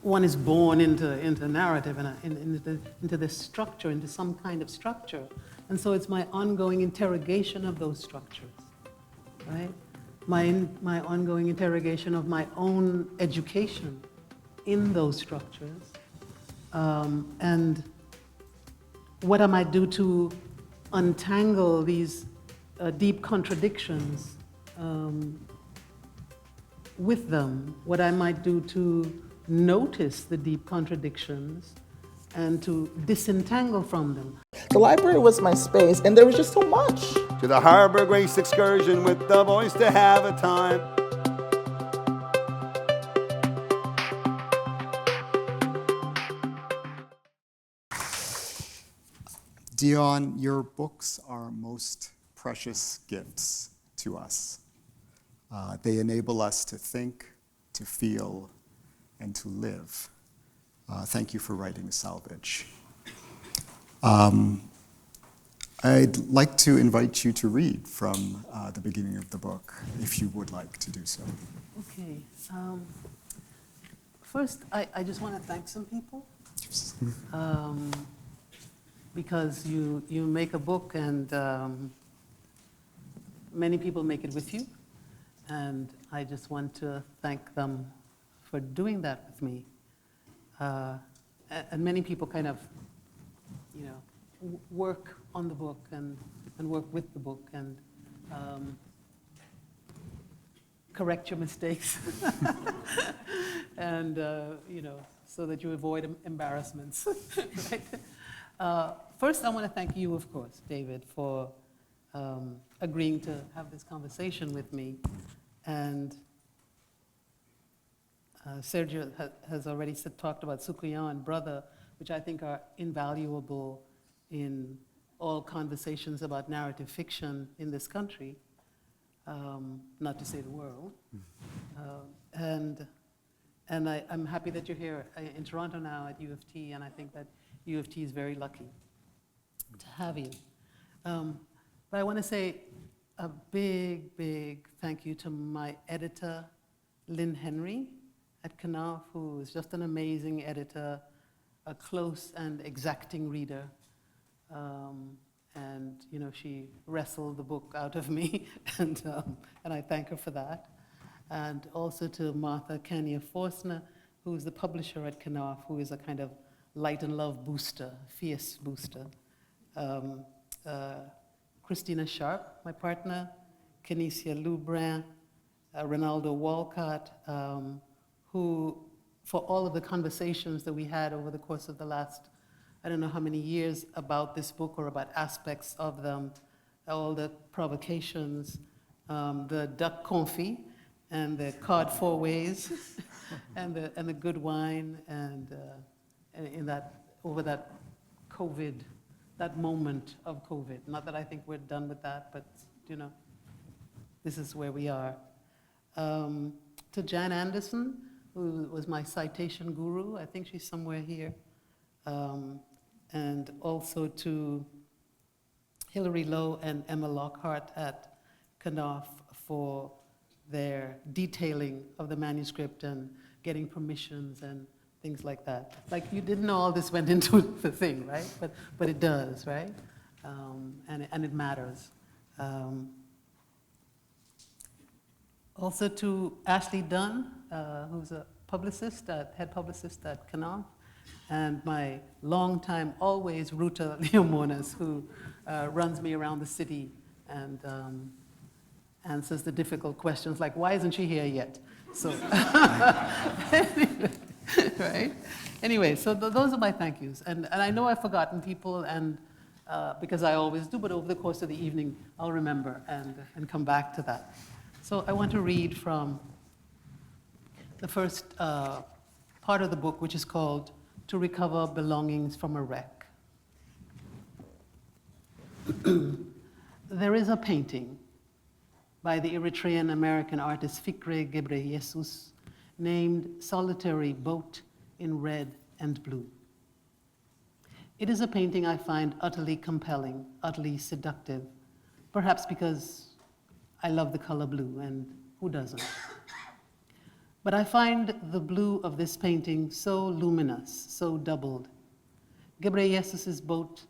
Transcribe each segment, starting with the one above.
one is born into narrative and into this structure, into some kind of structure. And so it's my ongoing interrogation of those structures, right? My ongoing interrogation of my own education in those structures. And what I might do to untangle these deep contradictions with them, what I might do to notice the deep contradictions and to disentangle from them. The library was my space, and there was just so much. To the Harbor Grace excursion with the boys to have a time. Dion, your books are most precious gifts to us. They enable us to think, to feel, and to live. Thank you for writing Salvage. I'd like to invite you to read from the beginning of the book, if you would like to do so. Okay. First, I just want to thank some people. Because you make a book and many people make it with you. And I just want to thank them for doing that with me. And many people kind of, work on the book and work with the book and correct your mistakes. And, so that you avoid embarrassments, right? First, I want to thank you, of course, David, for agreeing to have this conversation with me. And Sergio has already talked about Sukuyan and Brother, which I think are invaluable in all conversations about narrative fiction in this country, not to say the world. And I'm happy that you're here in Toronto now at U of T, and I think that U of T is very lucky to have you. But I want to say a big, big thank you to my editor, Lynn Henry at Knopf, who is just an amazing editor, a close and exacting reader. And she wrestled the book out of me, and I thank her for that. And also to Martha Kenya Forstner, who's the publisher at Knopf, who is a kind of light and love booster, fierce booster. Christina Sharp, my partner, Kenesia Lubrin, Ronaldo Walcott, who, for all of the conversations that we had over the course of the last, I don't know how many years about this book or about aspects of them, all the provocations, the duck confit, and the cod four ways, and the good wine, and in that, over that COVID, that moment of COVID. Not that I think we're done with that, but this is where we are. To Jan Anderson, who was my citation guru, I think she's somewhere here. And also to Hilary Lowe and Emma Lockhart at Knopf for their detailing of the manuscript and getting permissions and things like that. Like, you didn't know all this went into the thing, right? But it does, right? And it matters. Also to Ashley Dunn, who's a head publicist at Knopf, and my longtime, always Ruta Leomonas, who runs me around the city and answers the difficult questions like, why isn't she here yet? So, right? Anyway, so those are my thank yous. And I know I've forgotten people, and because I always do, but over the course of the evening, I'll remember and come back to that. So I want to read from the first part of the book, which is called To Recover Belongings from a Wreck. There is a painting by the Eritrean-American artist Fikre Gebreyesus named Solitary Boat in Red and Blue. It is a painting I find utterly compelling, utterly seductive, perhaps because I love the color blue, and who doesn't? But I find the blue of this painting so luminous, so doubled. Ghebreyesus's boat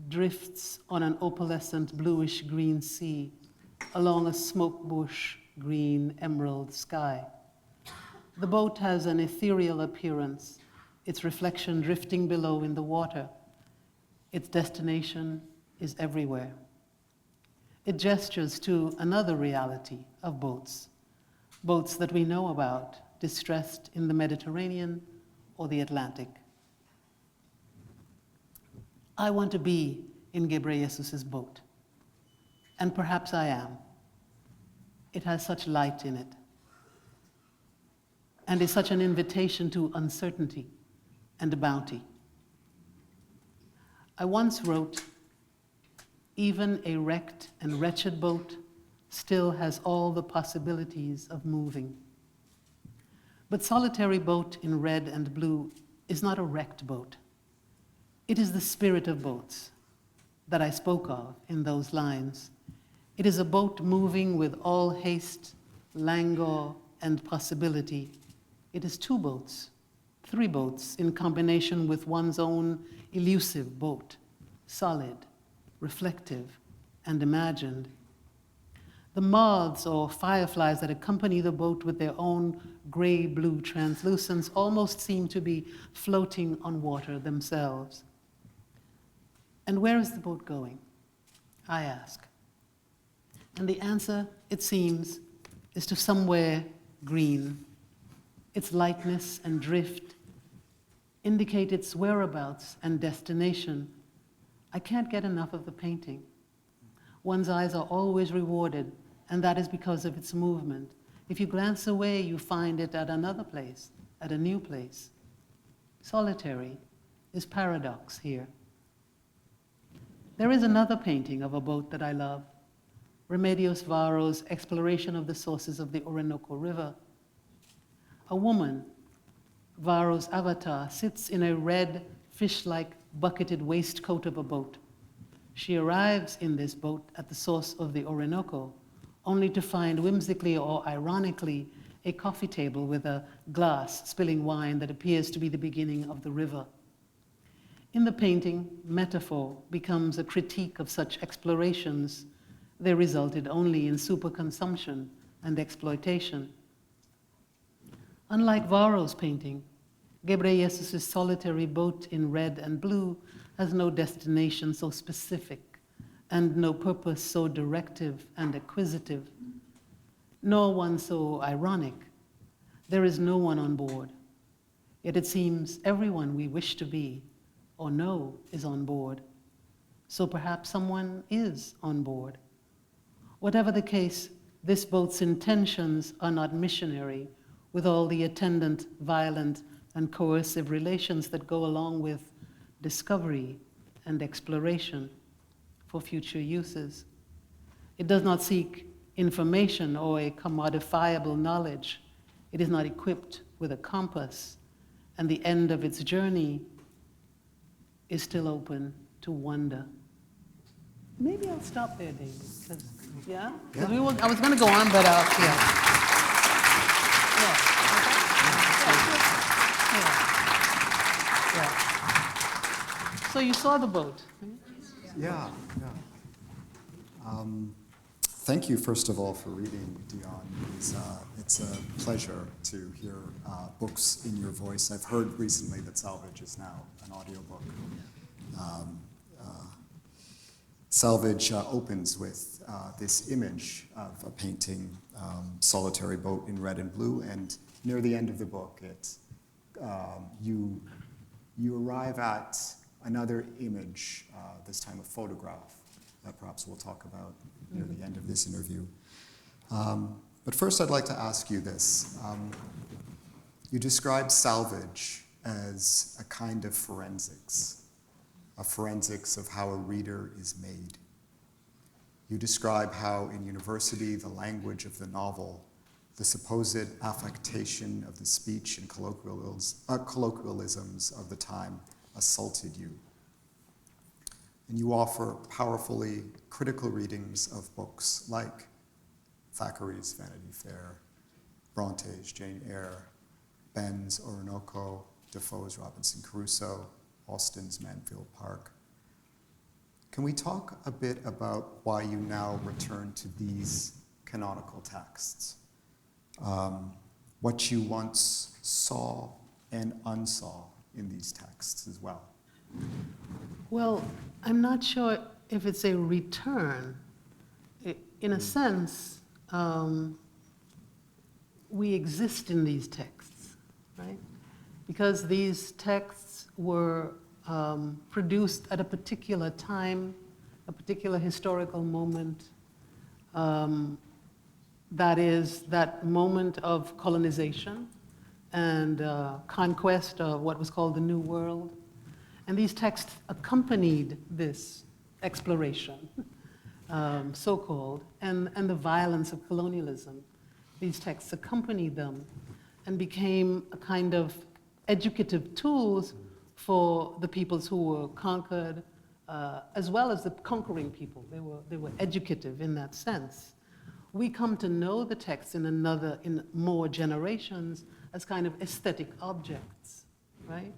drifts on an opalescent bluish-green sea along a smoke bush green emerald sky. The boat has an ethereal appearance, its reflection drifting below in the water. Its destination is everywhere. It gestures to another reality of boats, boats that we know about, distressed in the Mediterranean or the Atlantic. I want to be in Ghebreyesus's boat, and perhaps I am. It has such light in it, and is such an invitation to uncertainty and bounty. I once wrote, even a wrecked and wretched boat still has all the possibilities of moving. But Solitary Boat in red and blue is not a wrecked boat. It is the spirit of boats that I spoke of in those lines. It is a boat moving with all haste, languor, and possibility. It is two boats, three boats in combination with one's own elusive boat, solid, reflective, and imagined. The moths or fireflies that accompany the boat with their own gray-blue translucence almost seem to be floating on water themselves. And where is the boat going? I ask. And the answer, it seems, is to somewhere green. Its lightness and drift indicate its whereabouts and destination. I can't get enough of the painting. One's eyes are always rewarded, and that is because of its movement. If you glance away, you find it at another place, at a new place. Solitary is paradox here. There is another painting of a boat that I love, Remedios Varo's exploration of the sources of the Orinoco River. A woman, Varo's avatar, sits in a red, fish-like bucketed waistcoat of a boat. She arrives in this boat at the source of the Orinoco, only to find whimsically or ironically a coffee table with a glass spilling wine that appears to be the beginning of the river. In the painting, metaphor becomes a critique of such explorations. They resulted only in superconsumption and exploitation. Unlike Varo's painting, Ghebreyesus's solitary boat in red and blue has no destination so specific and no purpose so directive and acquisitive, nor one so ironic. There is no one on board, yet it seems everyone we wish to be or know is on board. So perhaps someone is on board. Whatever the case, this boat's intentions are not missionary, with all the attendant violent and coercive relations that go along with discovery and exploration for future uses. It does not seek information or a commodifiable knowledge. It is not equipped with a compass, and the end of its journey is still open to wonder. Maybe I'll stop there, David. Yeah? Because I was going to go on, but yeah. Yeah. So you saw the boat. Yeah. Thank you, first of all, for reading, Dion. It's a pleasure to hear books in your voice. I've heard recently that Salvage is now an audiobook. Salvage opens with this image of a painting, Solitary Boat in red and blue, and near the end of the book, you arrive at another image, this time a photograph, that perhaps we'll talk about near the end of this interview. But first I'd like to ask you this. You describe salvage as a kind of forensics, a forensics of how a reader is made. You describe how in university the language of the novel, the supposed affectation of the speech and colloquialisms of the time assaulted you. And you offer powerfully critical readings of books like Thackeray's Vanity Fair, Bronte's Jane Eyre, Ben's Orinoco, Defoe's Robinson Crusoe, Austen's Manfield Park. Can we talk a bit about why you now return to these canonical texts? What you once saw and unsaw in these texts as well? Well, I'm not sure if it's a return. In a sense, we exist in these texts, right? Because these texts were produced at a particular time, a particular historical moment. That is that moment of colonization and conquest of what was called the New World. And these texts accompanied this exploration, so-called, and the violence of colonialism. These texts accompanied them and became a kind of educative tools for the peoples who were conquered, as well as the conquering people. They were educative in that sense. We come to know the text in more generations as kind of aesthetic objects, right?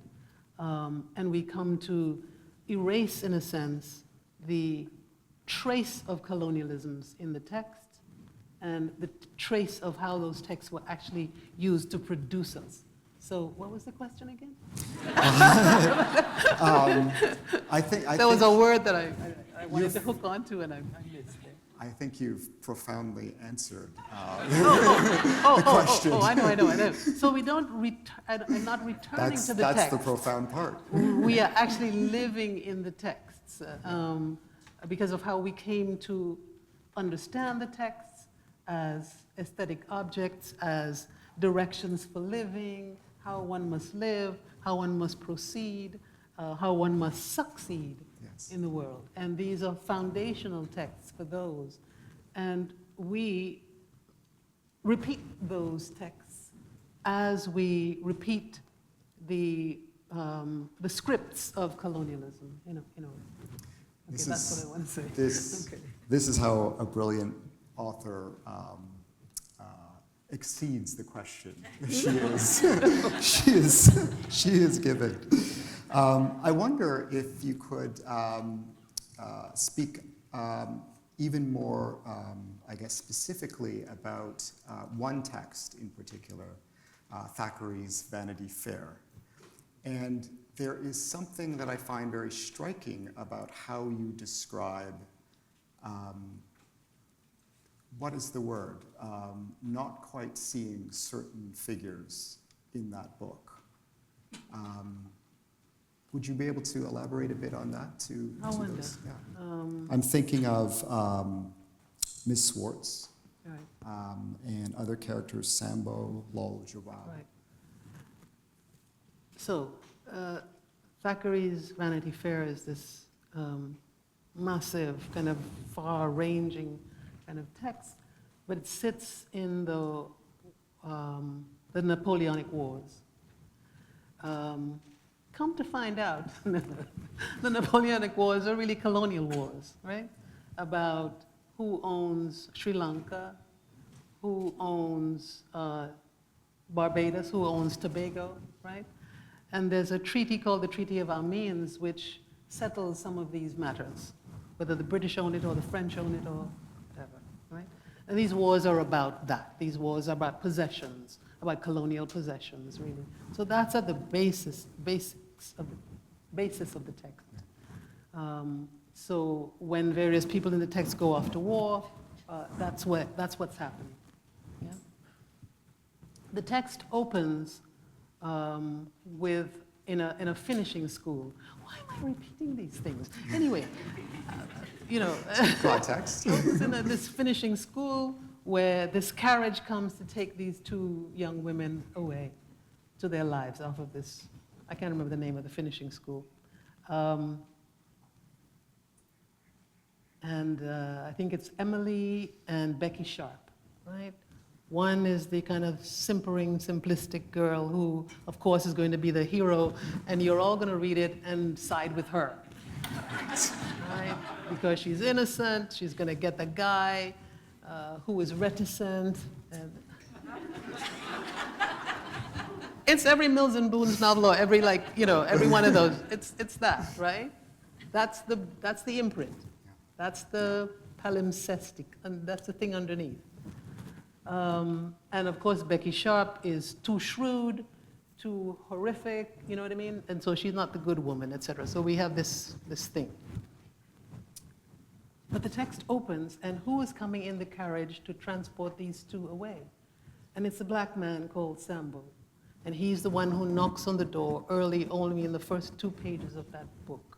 And we come to erase, in a sense, the trace of colonialisms in the text and the trace of how those texts were actually used to produce us. So what was the question again? There was a word that I wanted to hook onto and I missed it. I think you've profoundly answered the question. I know. So we don't I'm not returning to the text. That's the profound part. We are actually living in the texts because of how we came to understand the texts as aesthetic objects, as directions for living, how one must live, how one must proceed, how one must succeed in the world. And these are foundational texts for those. And we repeat those texts as we repeat the scripts of colonialism, Okay, that's what I want to say. This is how a brilliant author exceeds the question she is given. I wonder if you could speak even more, I guess, specifically about one text in particular, Thackeray's Vanity Fair. And there is something that I find very striking about how you describe, what is the word, not quite seeing certain figures in that book. Would you be able to elaborate a bit on that? I wonder. Yeah. I'm thinking of Ms. Swartz, Right. and other characters, Sambo, Lol Jawab. Right. So, Thackeray's Vanity Fair is this massive, kind of far-ranging kind of text, but it sits in the Napoleonic Wars. Come to find out, the Napoleonic Wars are really colonial wars, right? About who owns Sri Lanka, who owns Barbados, who owns Tobago, right? And there's a treaty called the Treaty of Amiens, which settles some of these matters, whether the British own it or the French own it or whatever, right? And these wars are about that. These wars are about possessions, about colonial possessions, really. So that's at the basis of the text. So when various people in the text go off to war, that's what's happening. Yeah? The text opens in a finishing school. Why am I repeating these things? Anyway, Context. It's in this finishing school where this carriage comes to take these two young women away to their lives off of this. I can't remember the name of the finishing school. I think it's Emily and Becky Sharp, right? One is the kind of simpering, simplistic girl who, of course, is going to be the hero, and you're all going to read it and side with her, right? Because she's innocent, she's going to get the guy who is reticent. And It's every Mills and Boon's novel, or every, like, you know, every one of those. It's that, right? That's the imprint. That's the palimpsestic, and that's the thing underneath. And of course, Becky Sharp is too shrewd, too horrific, you know what I mean? And so she's not the good woman, etc. So we have this thing. But the text opens, and who is coming in the carriage to transport these two away? And it's a black man called Sambo. And he's the one who knocks on the door early, only in the first 2 pages of that book.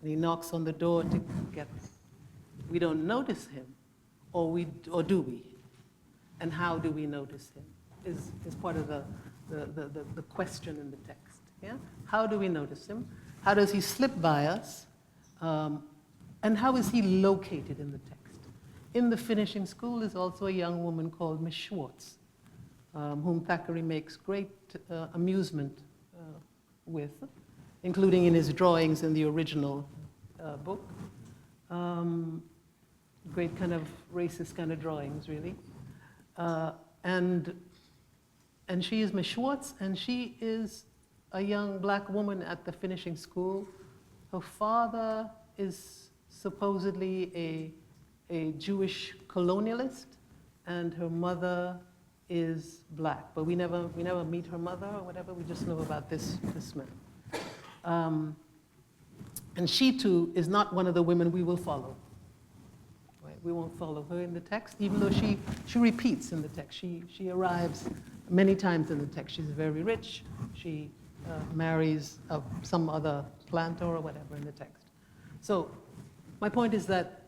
And he knocks on the door to get, we don't notice him, or do we? And how do we notice him is part of the question in the text. Yeah? How do we notice him? How does he slip by us? And how is he located in the text? In the finishing school is also a young woman called Miss Schwartz, whom Thackeray makes great amusement with, including in his drawings in the original book. Great kind of racist kind of drawings, really. And she is Miss Schwartz, and she is a young black woman at the finishing school. Her father is supposedly a Jewish colonialist, and her mother is black. But we never meet her mother or whatever. We just know about this man. And she too is not one of the women we will follow. Right? We won't follow her in the text, even though she repeats in the text. She arrives many times in the text. She's very rich. She marries some other planter or whatever in the text. So my point is that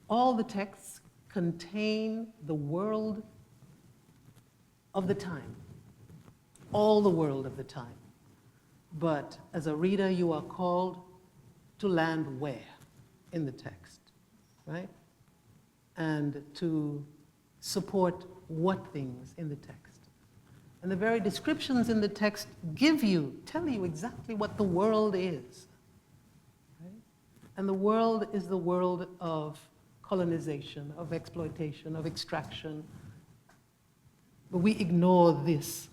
all the texts contain the world of the time, all the world of the time. But as a reader, you are called to land where in the text, right? And to support what things in the text. And the very descriptions in the text tell you exactly what the world is. Right? And the world is the world of colonization, of exploitation, of extraction. But we ignore this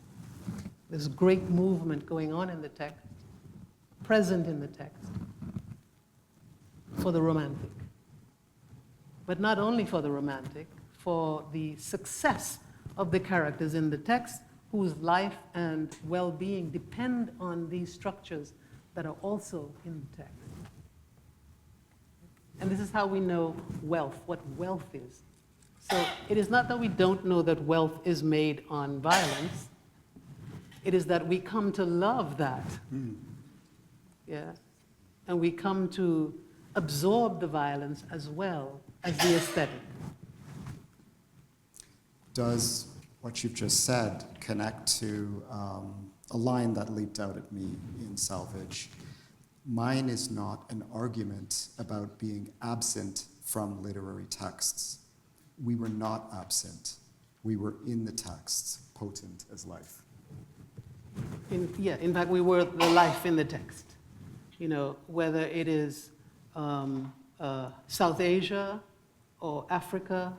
great movement going on in the text, present in the text, for the romantic. But not only for the romantic, for the success of the characters in the text, whose life and well-being depend on these structures that are also in the text. And this is how we know wealth, what wealth is. So it is not that we don't know that wealth is made on violence. It is that we come to love that. Yeah? And we come to absorb the violence as well as the aesthetic. Does what you've just said connect to a line that leaped out at me in Salvage? Mine is not an argument about being absent from literary texts. We were not absent. We were in the texts, potent as life. In fact, we were the life in the text. You know, whether it is South Asia or Africa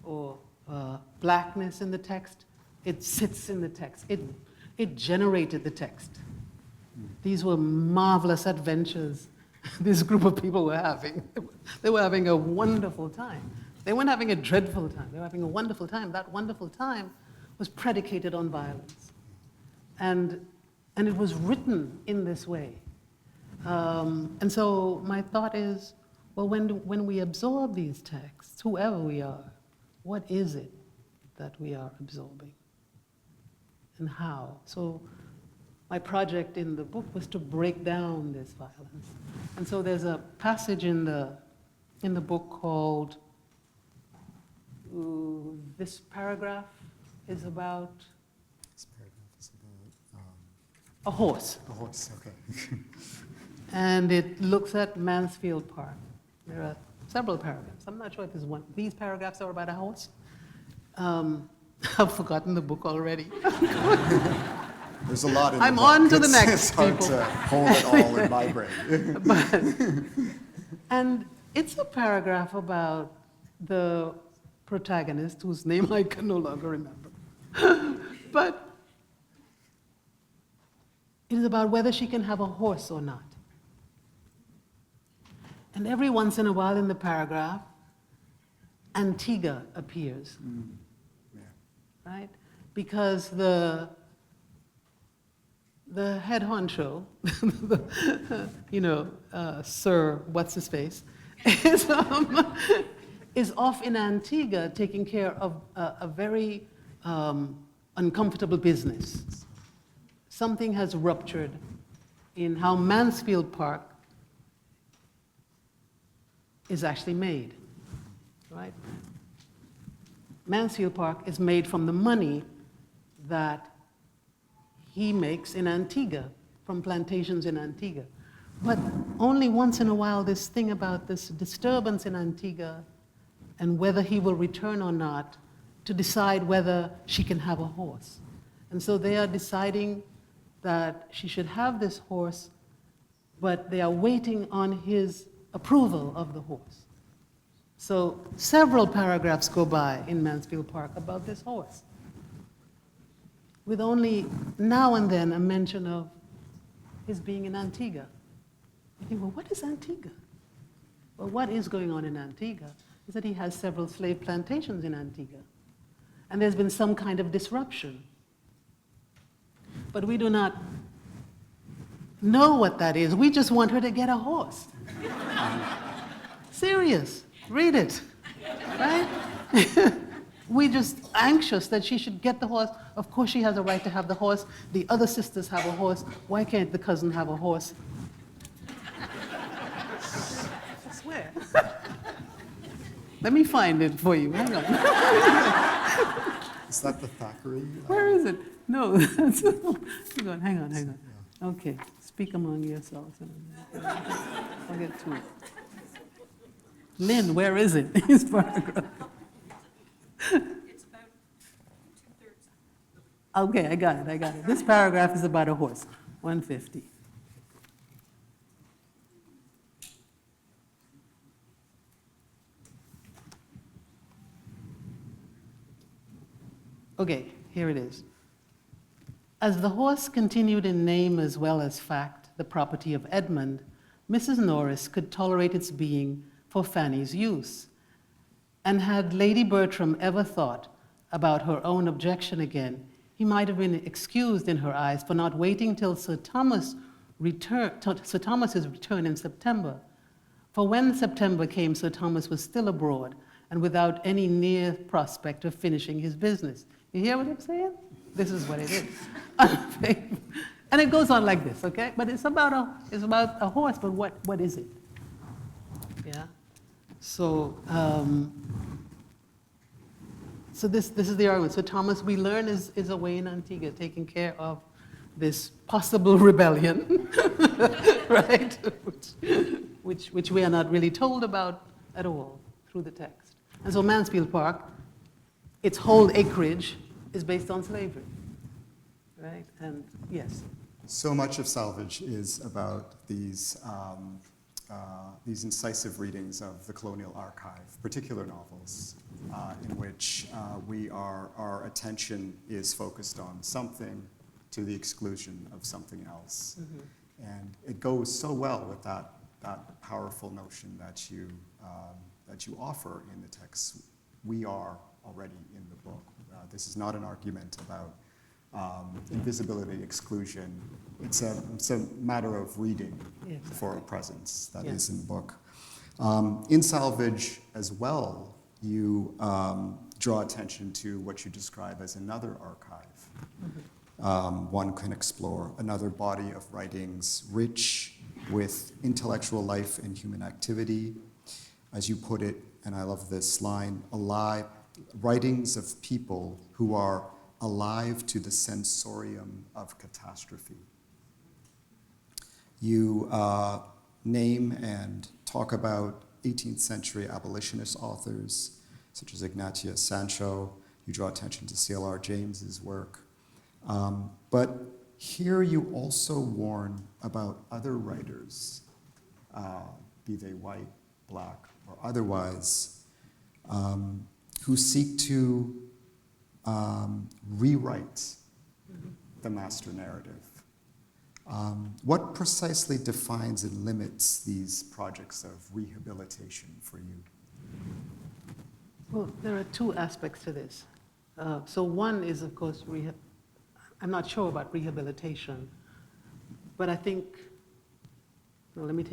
or blackness in the text, it sits in the text. It generated the text. These were marvelous adventures this group of people were having. They were having a wonderful time. They weren't having a dreadful time. They were having a wonderful time. That wonderful time was predicated on violence. And it was written in this way. And so my thought is, well, when we absorb these texts, whoever we are, what is it that we are absorbing? And how? So my project in the book was to break down this violence. And so there's a passage in the book called, this paragraph is about This paragraph is about a horse. a horse, okay. And it looks at Mansfield Park. There are several paragraphs. I'm not sure if it's one. These paragraphs are about a horse. I've forgotten the book already. There's a lot in I'm the book. on to the next, It's hard people. to hold it all in my brain. And it's a paragraph about the protagonist, whose name I can no longer remember. But it is about whether she can have a horse or not. And every once in a while in the paragraph, Antigua appears, Yeah. right? Because the head honcho, Sir What's-His-Face, is off in Antigua taking care of a very uncomfortable business. Something has ruptured in how Mansfield Park is actually made, right? Mansfield Park is made from the money that he makes in Antigua, from plantations in Antigua. But only once in a while, this thing about this disturbance in Antigua and whether he will return or not to decide whether she can have a horse. And so they are deciding that she should have this horse, but they are waiting on his approval of the horse. So several paragraphs go by in Mansfield Park about this horse, with only now and then a mention of his being in Antigua. You think, well, what is Antigua? Well, what is going on in Antigua is that he has several slave plantations in Antigua, and there's been some kind of disruption. But we do not know what that is. We just want her to get a horse. Serious. Read it. Right? We're just anxious that she should get the horse. Of course she has a right to have the horse. The other sisters have a horse. Why can't the cousin have a horse? I swear. Let me find it for you. Hang on. Is that the Thackeray? Where is it? No. Hang on. Okay. Speak among yourselves. I'll get to it. Lynn, where is it? His paragraph. It's about 2/3. Okay, I got it. This paragraph is about a horse, 150. Okay, here it is. As the horse continued in name as well as fact the property of Edmund, Mrs. Norris could tolerate its being for Fanny's use. And had Lady Bertram ever thought about her own objection again, he might have been excused in her eyes for not waiting till Sir Thomas's return in September. For when September came, Sir Thomas was still abroad and without any near prospect of finishing his business. You hear what I'm saying? This is what it is. And it goes on like this, okay? But it's about a horse, but what is it? Yeah? So this is the argument. So Thomas, we learn, is away in Antigua taking care of this possible rebellion, right? which we are not really told about at all through the text. And so Mansfield Park, its whole acreage is based on slavery, right? And yes. So much of Salvage is about these incisive readings of the colonial archive, particular novels, in which our attention is focused on something to the exclusion of something else. Mm-hmm. And it goes so well with that powerful notion that you offer in the text. We are already in the book. This is not an argument about invisibility, exclusion. It's a matter of reading for a presence that is in the book. In Salvage as well, you draw attention to what you describe as another archive. Mm-hmm. One can explore another body of writings rich with intellectual life and human activity. As you put it, and I love this line, alive, writings of people who are alive to the sensorium of catastrophe. You name and talk about 18th century abolitionist authors, such as Ignatia Sancho. You draw attention to C.L.R. James's work. But here you also warn about other writers, be they white, black, or otherwise, who seek to rewrite the master narrative. What precisely defines and limits these projects of rehabilitation for you? Well, there are two aspects to this. So one is, of course, I'm not sure about rehabilitation, but I think, well, let me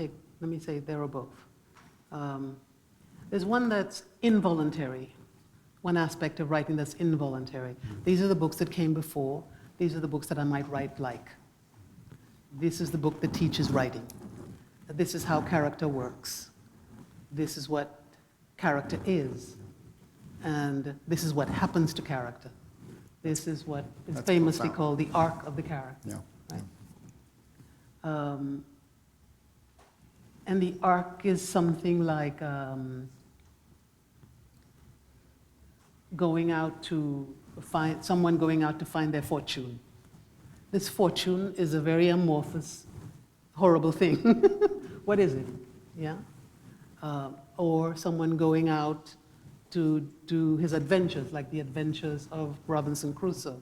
say there are both. There's one that's involuntary, one aspect of writing that's involuntary. These are the books that came before. These are the books that I might write like. This is the book that teaches writing. This is how character works. This is what character is. And this is what happens to character. This is what is That's famously profound. called the arc of the character. Yeah. Right? And the arc is something like someone going out to find their fortune. This fortune is a very amorphous, horrible thing. What is it? Yeah? Or someone going out to do his adventures, like the adventures of Robinson Crusoe.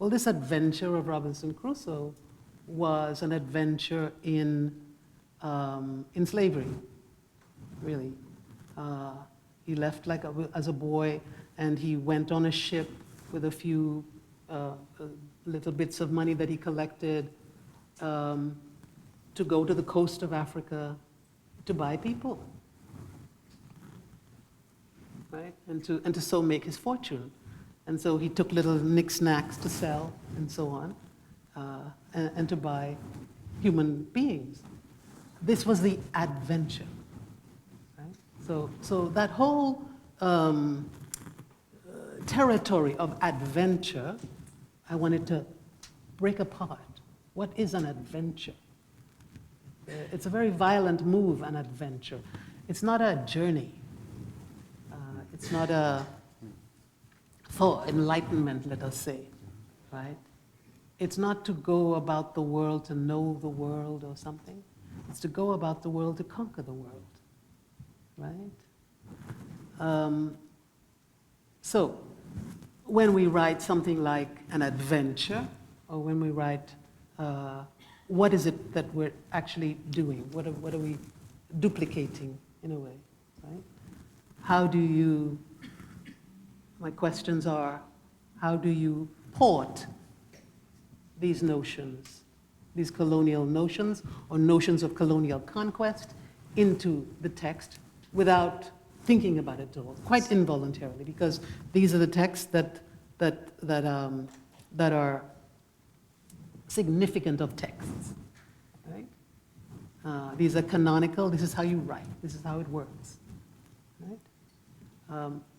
Well, this adventure of Robinson Crusoe was an adventure in slavery, really. He left as a boy, and he went on a ship with a few little bits of money that he collected to go to the coast of Africa to buy people, right? And to so make his fortune. And so he took little knickknacks to sell and so on, and to buy human beings. This was the adventure, right? So that whole territory of adventure, I wanted to break apart. What is an adventure? It's a very violent move, an adventure. It's not a journey. It's not for enlightenment, let us say, right? It's not to go about the world to know the world or something. It's to go about the world to conquer the world, right? So when we write something like an adventure, or when we write, what is it that we're actually doing? What are we duplicating in a way, right? My questions are, how do you port these notions, these colonial notions, or notions of colonial conquest into the text without thinking about it at all, quite involuntarily, because these are the texts that are significant of texts, right? These are canonical. This is how you write. This is how it works, right?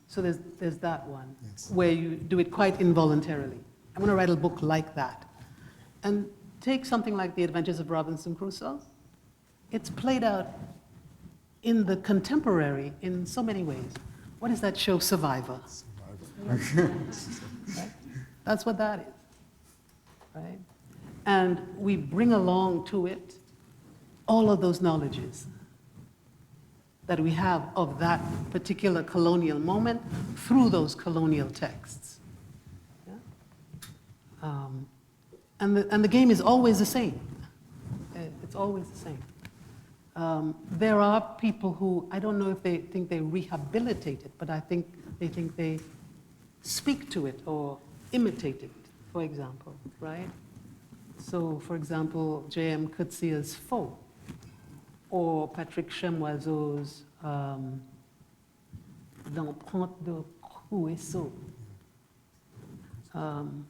So there's that one, Yes. where you do it quite involuntarily. I want to write a book like that. And take something like The Adventures of Robinson Crusoe. It's played out in the contemporary in so many ways. What is that show, Survivor? Right? That's what that is, right? And we bring along to it all of those knowledges that we have of that particular colonial moment through those colonial texts. Yeah? And the game is always the same. It's always the same. There are people who, I don't know if they think they rehabilitate it, but I think they speak to it or imitate it, for example, right? So, for example, J.M. Coetzee's Faux, or Patrick Chemoiseau's L'Empreinte de Crusoe.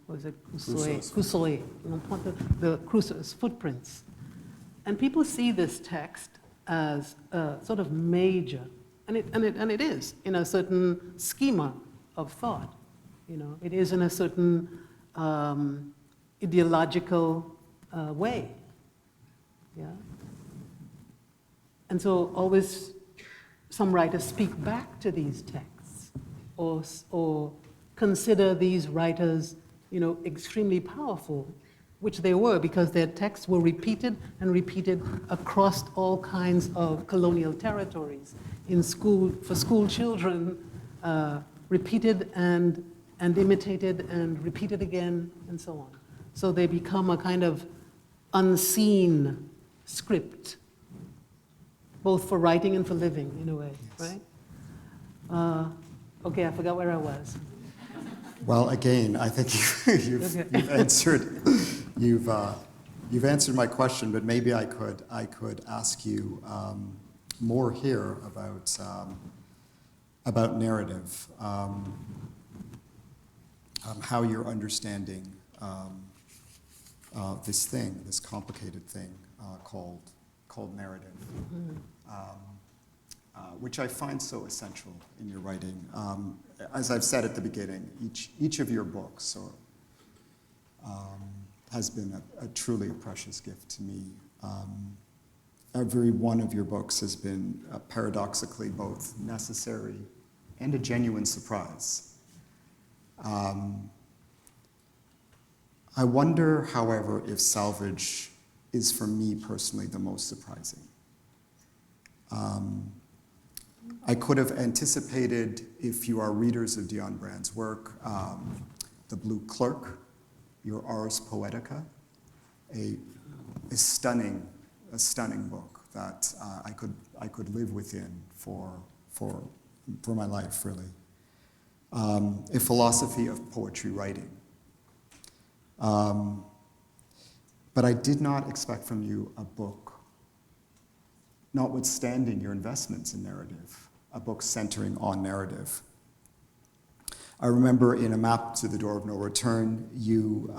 Was it Crusoe? L'Empreinte de Crusoe's Footprints. And people see this text as sort of major, and it is in a certain schema of thought. You know, it is in a certain ideological way. Yeah. And so always some writers speak back to these texts, or consider these writers, you know, extremely powerful, which they were, because their texts were repeated and repeated across all kinds of colonial territories. In school, for school children, repeated and and imitated and repeated again and so on. So they become a kind of unseen script, both for writing and for living, in a way, right? Okay, I forgot where I was. Well, again, I think you've answered my question, but maybe I could ask you more here about narrative, how you're understanding this complicated thing called narrative, which I find so essential in your writing. As I've said at the beginning, each of your books has been a truly precious gift to me. Every one of your books has been paradoxically both necessary and a genuine surprise. I wonder, however, if Salvage is, for me personally, the most surprising. I could have anticipated, if you are readers of Dion Brand's work, The Blue Clerk, your Ars Poetica, a stunning book that I could live within for my life, really. A philosophy of poetry writing. But I did not expect from you a book, notwithstanding your investments in narrative, a book centering on narrative. I remember in A Map to the Door of No Return, you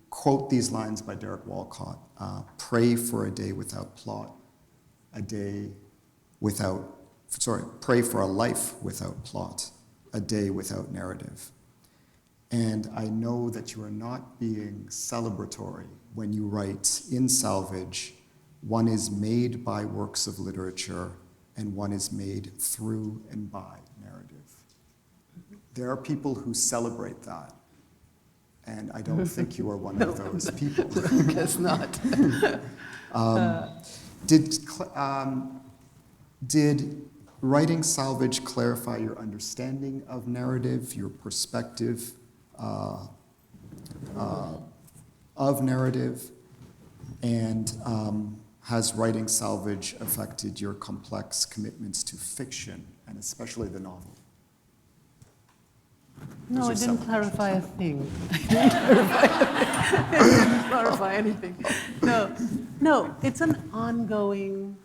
quote these lines by Derek Walcott: pray for a day without plot, pray for a life without plot, a day without narrative. And I know that you are not being celebratory when you write in Salvage, one is made by works of literature and one is made through and by narrative. There are people who celebrate that, and I don't think you are one of those people. I guess not. Did writing Salvage clarify your understanding of narrative, your perspective of narrative, and has writing Salvage affected your complex commitments to fiction, and especially the novel? No, it didn't clarify a thing. It didn't clarify anything. No, it's an ongoing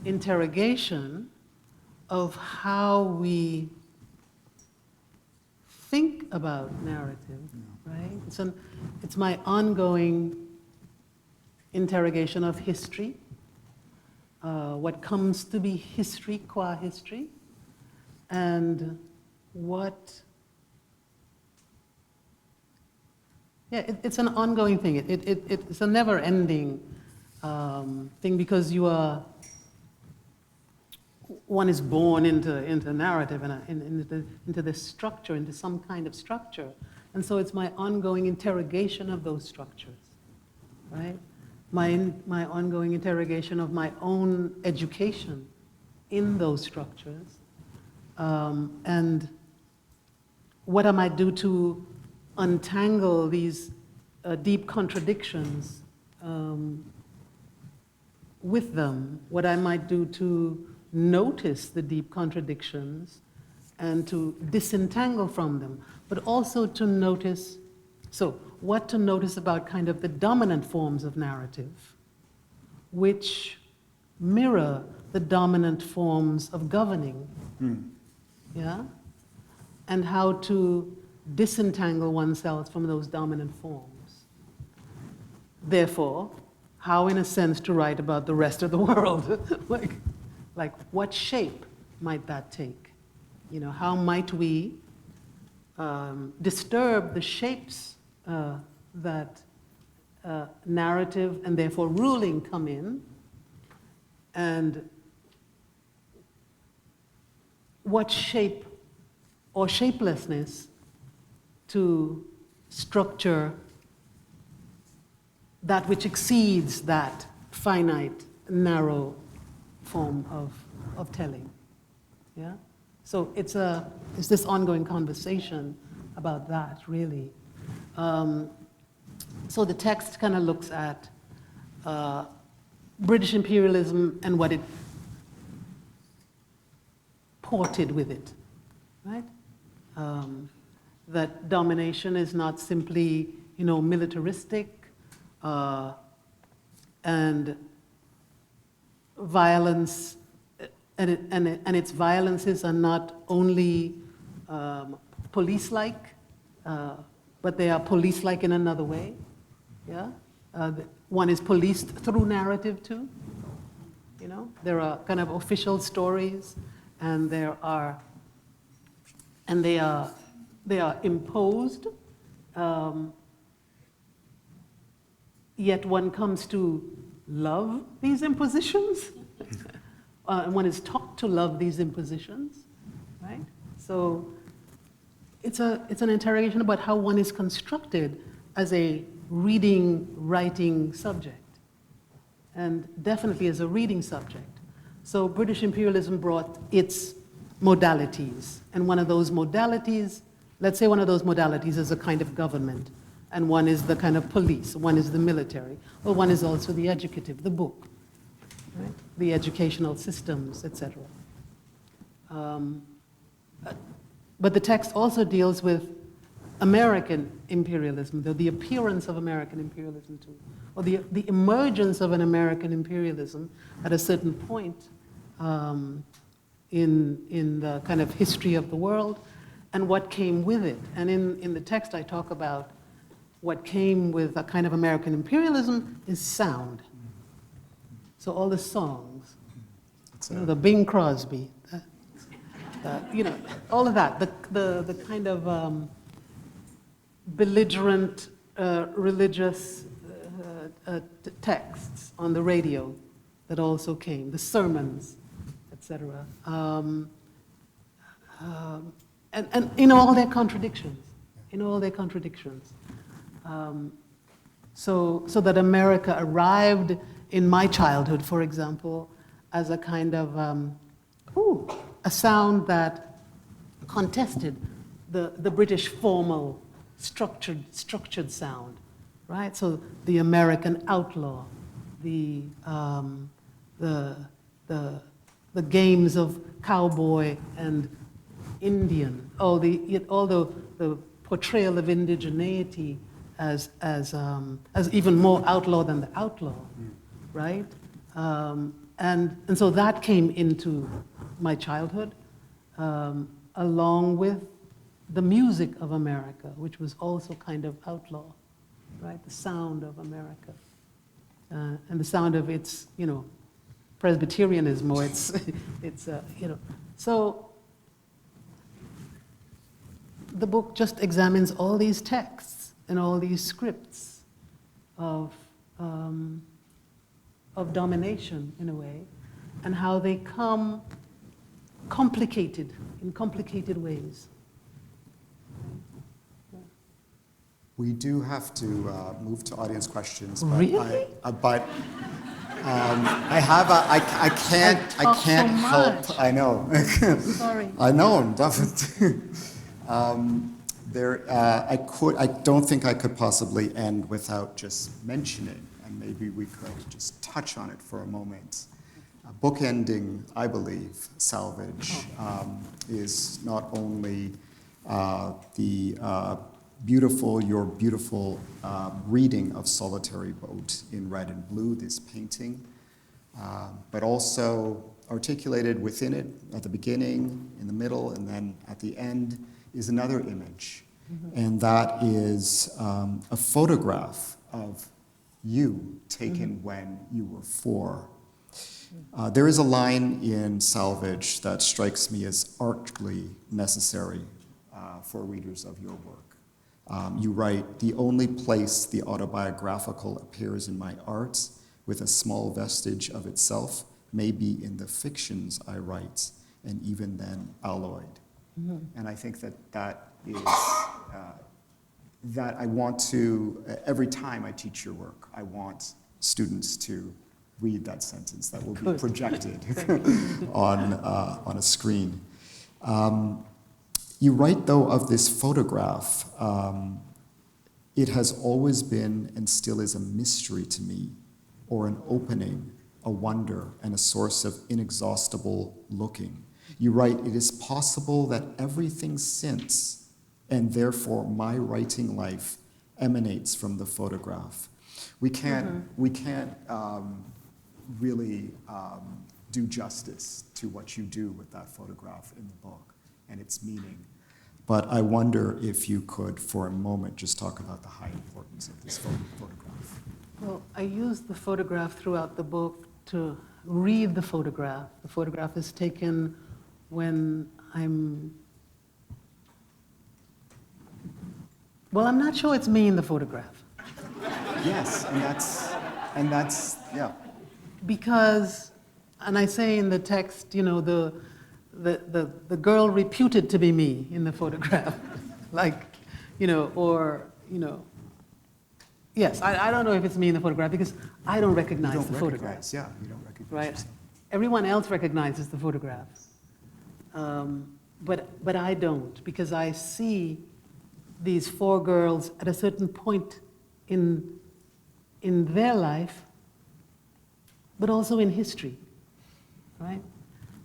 interrogation of how we think about narrative, right? It's my ongoing interrogation of history, what comes to be history qua history, and it's an ongoing thing. It's a never-ending thing, because one is born into narrative and into this structure, into some kind of structure. And so it's my ongoing interrogation of those structures, right? My ongoing interrogation of my own education in those structures. And what I might do to untangle these deep contradictions with them, what I might do to notice the deep contradictions and to disentangle from them, but also to notice, so what to notice about kind of the dominant forms of narrative, which mirror the dominant forms of governing, yeah? And how to disentangle oneself from those dominant forms. Therefore, how, in a sense, to write about the rest of the world. like what shape might that take? You know, how might we disturb the shapes that narrative and therefore ruling come in, and what shape or shapelessness to structure that which exceeds that finite, narrow form of telling, yeah? So it's this ongoing conversation about that, really. So the text kind of looks at British imperialism and what it ported with it, right? That domination is not simply, militaristic, and violence, and its violences are not only police-like, but they are police-like in another way. Yeah, one is policed through narrative too. There are kind of official stories, and they are imposed. Yet one comes to love these impositions. One is taught to love these impositions, right? So it's an interrogation about how one is constructed as a reading, writing subject, and definitely as a reading subject. So British imperialism brought its modalities, and one of those modalities, let's say one of those modalities is a kind of government, and one is the kind of police, one is the military, or one is also the educative, the book, right? The educational systems, etc. But the text also deals with American imperialism, the appearance of American imperialism too, or the emergence of an American imperialism at a certain point in the kind of history of the world, and what came with it. And in the text I talk about what came with a kind of American imperialism is sound. So all the songs, the Bing Crosby, all of that, the kind of belligerent religious texts on the radio that also came, the sermons, etc. And in all their contradictions, so that America arrived in my childhood, for example, as a kind of a sound that contested the British formal structured sound, right? So the American outlaw, the games of cowboy and Indian, all the portrayal of indigeneity as even more outlaw than the outlaw, right? And so that came into my childhood, along with the music of America, which was also kind of outlaw, right? The sound of America, and the sound of its, Presbyterianism, or its, So the book just examines all these texts and all these scripts of domination, in a way, and how they come complicated, in complicated ways. We do have to move to audience questions, but Really? I can't help. much. I know. Sorry. I know. I'm definitely. I don't think I could possibly end without just mentioning, and maybe we could just touch on it for a moment. Bookending, I believe, Salvage is not only your beautiful reading of Solitary Boat in red and blue, this painting, but also articulated within it at the beginning, in the middle, and then at the end is another image. And that is a photograph of you taken when you were 4. There is a line in Salvage that strikes me as artfully necessary for readers of your work. You write, "The only place the autobiographical appears in my art with a small vestige of itself may be in the fictions I write, and even then alloyed." And I think that is, that I want to, every time I teach your work, I want students to read that sentence that will be projected on a screen. You write, though, of this photograph. It has always been and still is a mystery to me, or an opening, a wonder, and a source of inexhaustible looking. You write, it is possible that everything since, and therefore my writing life, emanates from the photograph. We can't really do justice to what you do with that photograph in the book and its meaning. But I wonder if you could, for a moment, just talk about the high importance of this photograph. Well, I use the photograph throughout the book to read the photograph. The photograph is taken when I'm not sure it's me in the photograph. Yes, and that's yeah. Because, and I say in the text, you know, the girl reputed to be me in the photograph, like, you know, or, you know, yes, I don't know if it's me in the photograph because I don't recognize the photograph. Yeah, you don't recognize Right? yourself. Everyone else recognizes the photographs. But I don't, because I see these four girls at a certain point in their life, but also in history, right?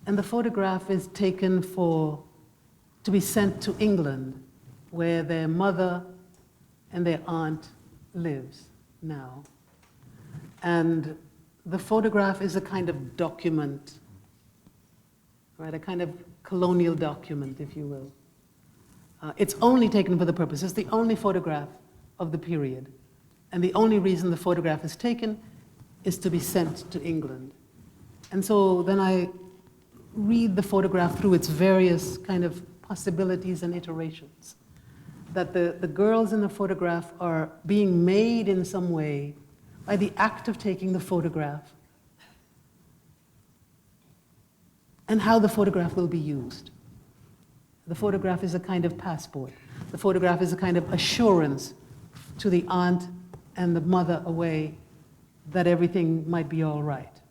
And the photograph is taken to be sent to England, where their mother and their aunt lives now. And the photograph is a kind of document, right? A kind of colonial document, if you will. It's only taken for the purpose. It's the only photograph of the period. And the only reason the photograph is taken is to be sent to England. And so then I read the photograph through its various kind of possibilities and iterations. That the girls in the photograph are being made in some way by the act of taking the photograph and how the photograph will be used. The photograph is a kind of passport. The photograph is a kind of assurance to the aunt and the mother away that everything might be all right,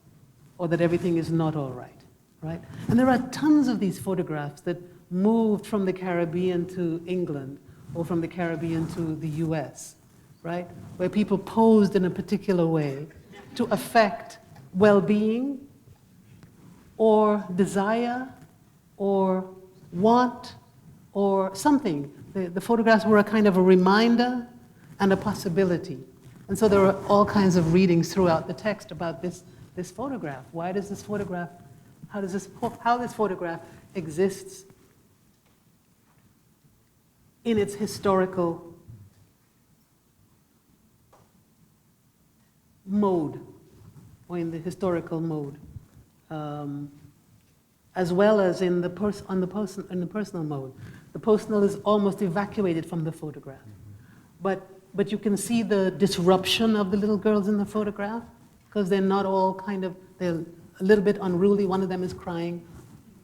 or that everything is not all right, right? And there are tons of these photographs that moved from the Caribbean to England, or from the Caribbean to the US, right? Where people posed in a particular way to affect well-being, or desire, or want, or something. The photographs were a kind of a reminder and a possibility. And so there are all kinds of readings throughout the text about this photograph. Why does this photograph, how this photograph exists in its historical mode, or in the historical mode, as well as in the personal mode. The personal is almost evacuated from the photograph. But you can see the disruption of the little girls in the photograph, because they're not all they're a little bit unruly. One of them is crying.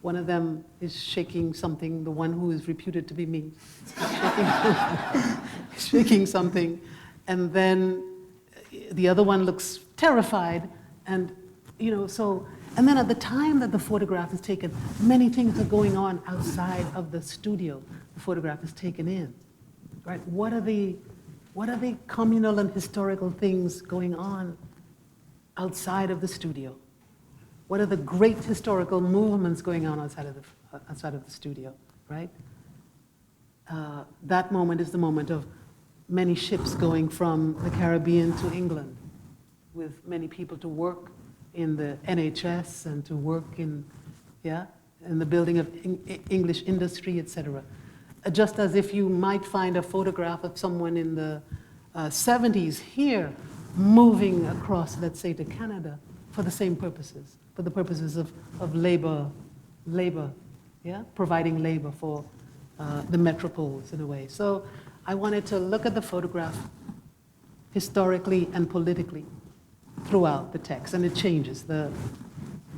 One of them is shaking something, the one who is reputed to be me, shaking something. And then the other one looks terrified. And, you know, and then at the time that the photograph is taken, many things are going on outside of the studio the photograph is taken in, right? What are the communal and historical things going on outside of the studio? What are the great historical movements going on outside of the studio, right? That moment is the moment of many ships going from the Caribbean to England, with many people to work in the NHS and to work in the building of English industry, etc. Just as if you might find a photograph of someone in the 70s here moving across, let's say, to Canada for the same purposes, for the purposes of labor, providing labor for the metropoles in a way. So I wanted to look at the photograph historically and politically throughout the text, and it changes. The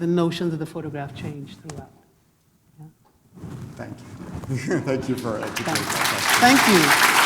notions of the photograph change throughout. Yeah. Thank you. Thank you for educating us. Thank you.